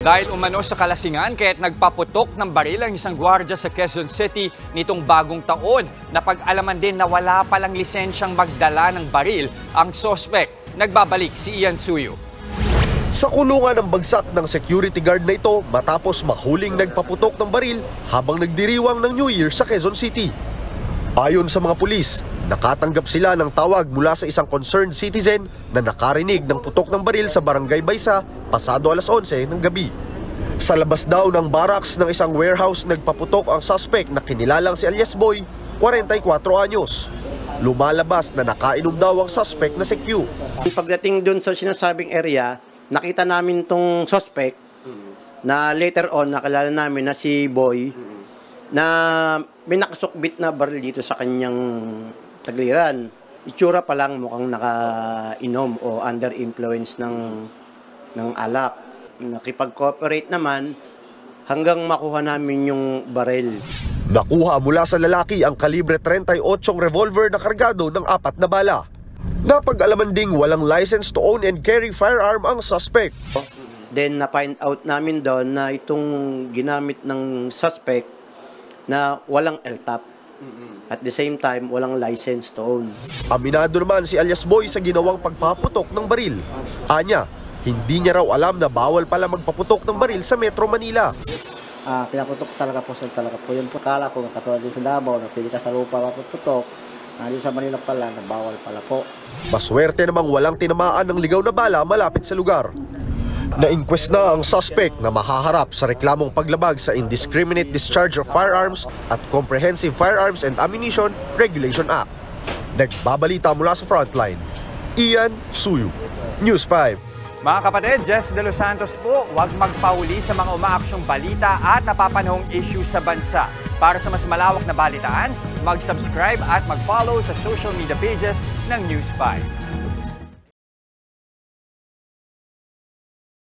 Dahil umano sa kalasingan kaya't nagpaputok ng baril ang isang gwardiya sa Quezon City nitong bagong taon. Napag-alaman din na wala palang lisensyang magdala ng baril ang sospek. Nagbabalik si Ian Suyo. Sa kulungan ng bagsak ng security guard na ito matapos mahuling nagpaputok ng baril habang nagdiriwang ng New Year sa Quezon City. Ayon sa mga pulis, nakatanggap sila ng tawag mula sa isang concerned citizen na nakarinig ng putok ng baril sa Barangay Baysa pasado alas 11 ng gabi. Sa labas daw ng barracks ng isang warehouse nagpaputok ang suspect na kinilalang si alias Boy, 44 anyos. Lumalabas na nakainom daw ang suspect na si Q. Pagdating dun sa sinasabing area, nakita namin tong suspect na later on nakilala namin na si Boy na may nakasukbit na baril dito sa kanyang tagliran. Itsura pa lang mukhang nakainom o under influence ng alak. Nakipag-cooperate naman hanggang makuha namin yung baril. Nakuha mula sa lalaki ang kalibre 38 revolver na kargado ng 4 na bala. Napag-alaman ding walang license to own and carry firearm ang suspect. Then na-find out namin doon na itong ginamit ng suspect na walang LTAP. At the same time, walang license to own. Aminado naman si alias Boy sa ginawang pagpaputok ng baril. Anya, hindi niya raw alam na bawal pala magpaputok ng baril sa Metro Manila. Pinaputok talaga po yun po. Kala ko katulad din sa Davao na pili ka sa lupa mapuputok. Dito sa Manila pala na bawal pala po. Maswerte namang walang tinamaan ng ligaw na bala malapit sa lugar. Na-inquest na ang suspect na mahaharap sa reklamong paglabag sa Indiscriminate Discharge of Firearms at Comprehensive Firearms and Ammunition Regulation Act. Nagbabalita mula sa Frontline, Ian Suyo, News 5. Mga kapatid, Jess De Los Santos po, huwag magpauli sa mga umaaksyong balita at napapanahong issue sa bansa. Para sa mas malawak na balitaan, mag-subscribe at mag-follow sa social media pages ng News 5.